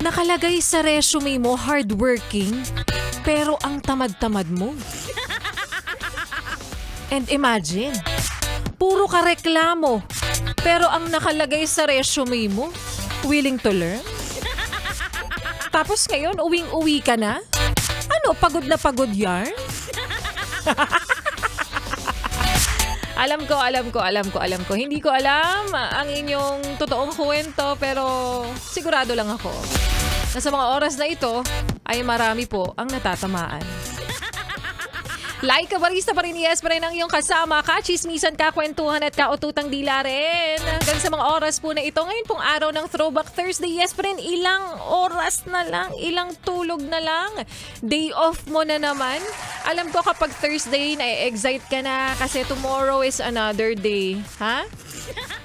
Nakalagay sa resume mo hardworking, pero ang tamad-tamad mo. And imagine, puro ka reklamo, pero ang nakalagay sa resume mo, willing to learn? Tapos ngayon, uwing-uwi ka na? Ano, pagod na pagod yarn? Alam ko. Hindi ko alam ang inyong totoong kwento, pero sigurado lang ako na sa mga oras na ito ay marami po ang natatamaan. Like Kabarista pa rin, yes pa rin ang iyong kasama, kachismisan, kakwentuhan at kaututang dila rin. Hanggang sa mga oras po na ito, ngayon pong araw ng Throwback Thursday, yes pa rin, ilang oras na lang, ilang tulog na lang. Day off mo na naman. Alam ko kapag Thursday, na-excite ka na kasi tomorrow is another day. Ha?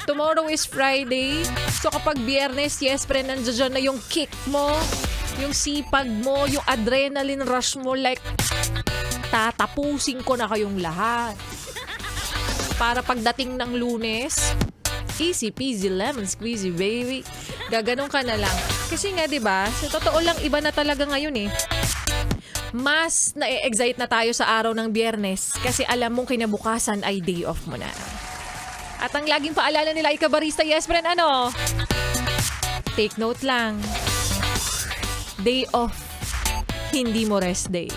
Tomorrow is Friday. So kapag Biyernes, yes pa rin, nandiyan na yung kick mo, yung sipag mo, yung adrenaline rush mo, like tatapusin ko na kayong lahat. Para pagdating ng Lunes, easy peasy lemon squeezy baby. Gaganon ka na lang. Kasi nga 'di ba, sa totoo lang iba na talaga ngayon eh. Mas na-excite na tayo sa araw ng Biyernes kasi alam mong kinabukasan ay day off mo na. At ang laging paalala nila Kabarista, yes friend, ano? Take note lang. Day off, hindi mo rest day.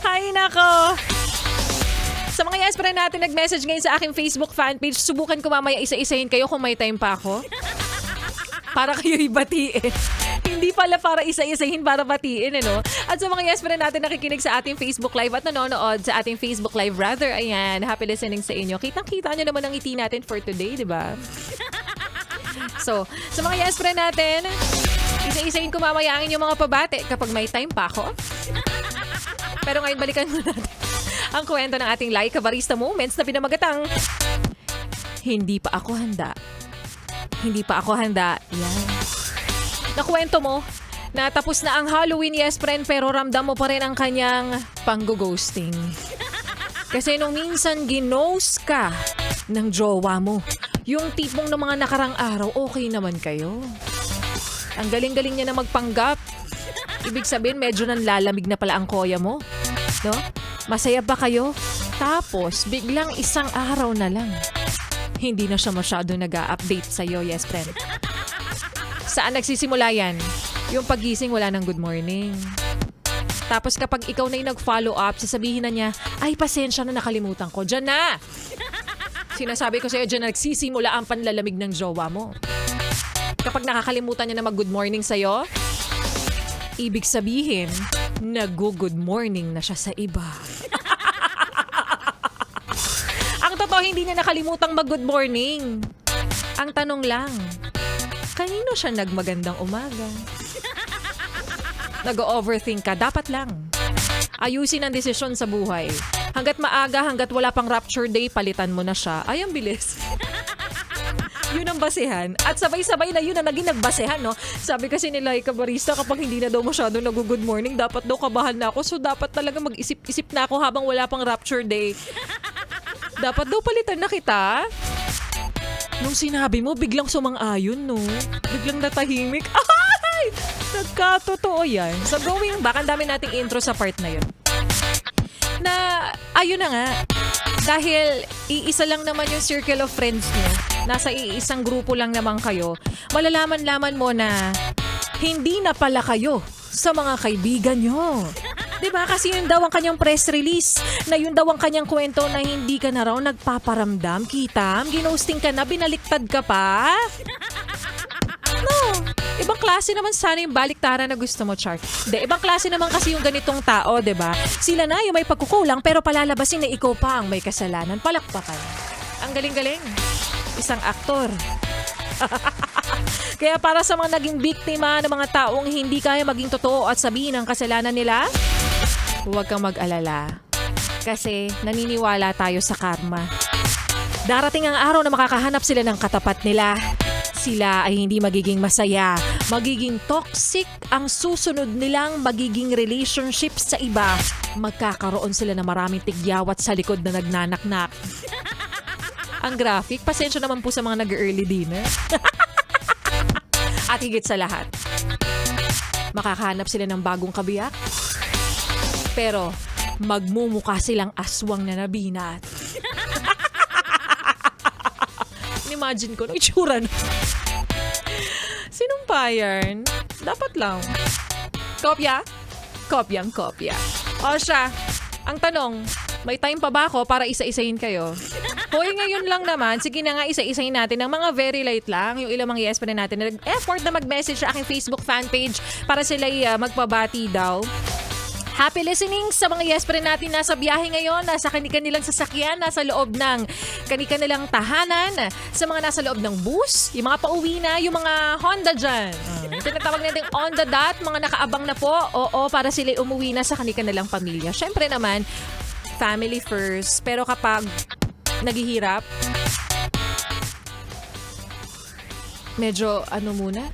Hay nako. Sa mga yes friend natin nag-message ngayon sa aking Facebook fan page, subukan ko mamaya isa-isahin kayo kung may time pa ako. Para kayo ibatiin. Hindi pala para isa-isahin, para batiin, ano? At sa mga yes friend natin nakikinig sa ating Facebook Live at nanonood sa ating Facebook Live, rather, ayan, happy listening sa inyo. Kitang-kita nyo naman ang ngiti natin for today, di ba? So, sa mga yes friend natin, isa-isahin ko mamaya ang inyong mga pabate kapag may time pa ako. Pero ngayon balikan muna natin ang kwento ng ating Like Kabarista Moments na pinamagatang Hindi pa ako handa. Hindi pa ako handa. Yan. Nakwento mo na tapos na ang Halloween, yes friend, pero ramdam mo pa rin ang kanyang pang-ghosting. Kasi nung minsan ginose ka ng jowa mo, yung tipong ng mga nakarang araw, okay naman kayo. Ang galing-galing niya na magpanggap. Ibig sabihin, medyo nanlalamig na pala ang koya mo. No? Masaya ba kayo? Tapos, biglang isang araw na lang. Hindi na siya masyado nag-a-update sa'yo, yes friend. Saan nagsisimula yan? Yung pagising, wala ng good morning. Tapos kapag ikaw na yung nag-follow up, sasabihin na niya, ay pasensya na, nakalimutan ko. Diyan na! Sinasabi ko sa'yo, diyan na nagsisimula ang panlalamig ng jowa mo. Kapag nakakalimutan niya na mag-good morning sa'yo, ibig sabihin, nag-good morning na siya sa iba. Ang totoo, hindi niya nakalimutang mag-good morning. Ang tanong lang, kanino siya nagmagandang umaga? Nag-overthink ka, dapat lang. Ayusin ang desisyon sa buhay. Hanggat maaga, hanggat wala pang rapture day, palitan mo na siya. Ay, ang bilis. Yun ang basehan. At sabay-sabay na yun na naging nagbasehan, no? Sabi kasi nila, Kabarista, kapag hindi na daw masyado nag-good morning, dapat daw kabahan na ako. So, dapat talaga mag-isip-isip na ako habang wala pang rapture day. Dapat daw palitan na kita. Nung sinabi mo, biglang sumang-ayon, no? Biglang natahimik. Ay! Nagkatotoo yan. So, going back, ang dami nating intro sa part na yun. Na, ayun na nga. Dahil iisa lang naman yung circle of friends nyo, nasa iisang grupo lang naman kayo, malalaman-laman mo na hindi na pala kayo sa mga kaibigan nyo. Diba? Kasi yun daw ang kanyang press release, na yun daw ang kanyang kwento na hindi ka na raw nagpaparamdam, Kitam, ginosting ka na, binaliktad ka pa. No, ibang klase naman sana yung baliktaran na gusto mo, Char. De, ibang klase naman kasi yung ganitong tao, diba? Sila na yung may pagkukulang pero palalabasin na ikaw pa ang may kasalanan. Palakpakan. Ang galing-galing. Isang aktor. Kaya para sa mga naging biktima ng mga taong hindi kaya maging totoo at sabihin ang kasalanan nila, huwag kang mag-alala. Kasi naniniwala tayo sa karma. Darating ang araw na makakahanap sila ng katapat nila. Sila ay hindi magiging masaya. Magiging toxic ang susunod nilang magiging relationship sa iba. Magkakaroon sila ng maraming tigyawat sa likod na nagnanaknak. Ang graphic, pasensya naman po sa mga nag-early dinner. At higit sa lahat, makakahanap sila ng bagong kabiyak. Pero magmumukha silang aswang na nabinat. Imagine ko, no, itsura na. Sinumpa yan? Dapat lang. Kopya? Kopyang kopya. O siya, ang tanong, may time pa ba ako para isa-isahin kayo? Hoy, ngayon lang naman, sige na nga isa-isahin natin ng mga very light lang. Yung ilang mga yes pa na natin na nag-effort na mag-message sa aking Facebook fan page para sila'y magpabati daw. Happy listening sa mga yes pa rin natin nasa biyahe ngayon, nasa kanilang sasakyan, nasa loob ng kanilang tahanan, sa mga nasa loob ng bus, yung mga pauwi na, yung mga Honda dyan. Tinatawag natin on the dot, mga nakaabang na po, oo, para sila umuwi na sa kanilang pamilya. Syempre naman, family first, pero kapag naghihirap, medyo muna?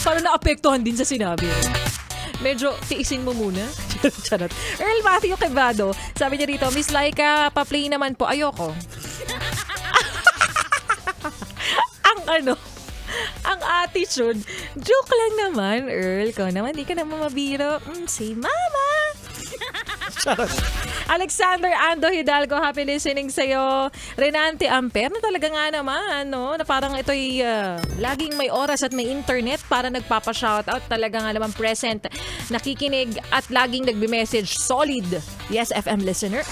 Parang naapektuhan din sa sinabi. Medyo tiisin mo muna. Charot. Earl Matthew Quevedo, sabi niya rito, Miss Laika, pa-play naman po. Ayoko. Ang attitude. Joke lang naman, Earl. Ko naman, di ka naman mabiro. Si Mama. Charot. Alexander Ando Hidalgo, happy listening sa'yo. Renante Amper, na talaga nga naman, no? Na parang ito'y laging may oras at may internet para nagpapa-shoutout. Talaga nga naman present, nakikinig at laging nagbe-message. Solid Yes FM listener.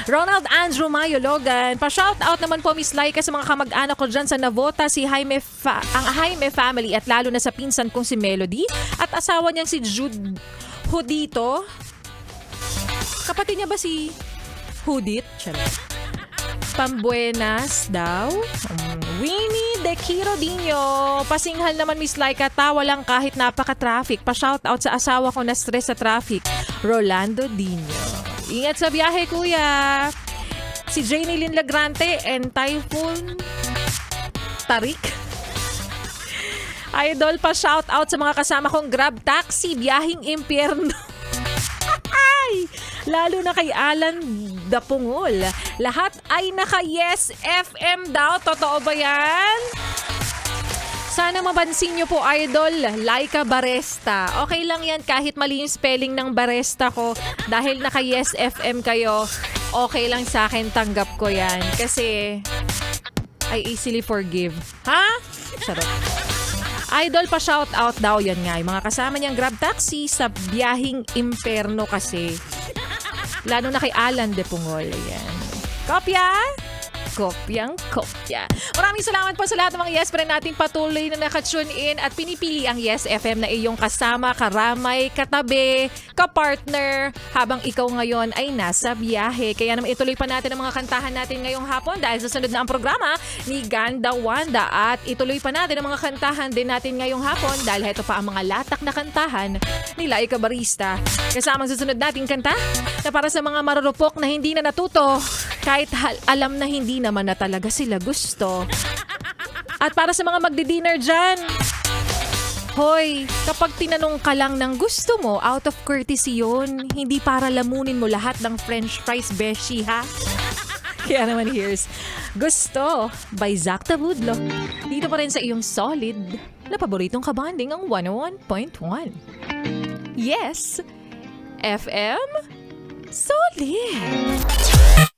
Ronald Andrew Mayo Logan, pa-shoutout naman po Miss Laika sa mga kamag-anak ko dyan sa Navota, si ang Jaime family at lalo na sa pinsan kong si Melody at asawa niyang si Jude Hudito. Kapatid niya ba si Hudit? Pambuenas daw. Winnie De Quirodinho. Pasinghal naman Miss Laika, tawa lang kahit napaka-traffic. Pa-shoutout sa asawa ko na stress sa traffic. Rolando Dino. Ingat sa biyahe, kuya. Si Janie Lynn Lagrante and Typhoon Tarik. Idol, pa-shoutout sa mga kasama kong Grab Taxi, biyahing impyerno. Lalo na kay Alan Dapungol. Lahat ay naka-Yes FM daw. Totoo ba yan? Sana mabansin nyo po, Idol, Laika Baresta. Okay lang yan kahit mali yung spelling ng Baresta ko. Dahil naka-Yes FM kayo, okay lang sa akin, tanggap ko yan. Kasi I easily forgive. Ha? Charot. Idol, pa-shoutout daw yan nga. Yung mga kasama niyang Grab Taxi sa biyahing imperno kasi. Lalo na kay Alan de Pungol. Ayan. Kopya? Kopyang kopya. Maraming salamat po sa lahat ng mga yes friend natin patuloy na nakatune in at pinipili ang Yes FM na iyong kasama, karamay, katabi, kapartner habang ikaw ngayon ay nasa biyahe. Kaya naman ituloy pa natin ang mga kantahan natin ngayong hapon dahil susunod na ang programa ni Ganda Wanda at ituloy pa natin ang mga kantahan din natin ngayong hapon dahil ito pa ang mga latak na kantahan ni Laika Barista. Kasama ang susunod nating kanta na para sa mga marurupok na hindi na natuto kahit alam na hindi naman na talaga sila gusto. At para sa mga magdi-dinner dyan, hoy, kapag tinanong ka lang ng gusto mo, out of courtesy yun, hindi para lamunin mo lahat ng french fries, beshi, ha? Kaya naman here's Gusto by Zach Tabudlo. Dito pa rin sa iyong solid na paboritong kabanding ang 101.1. Yes, FM Solid.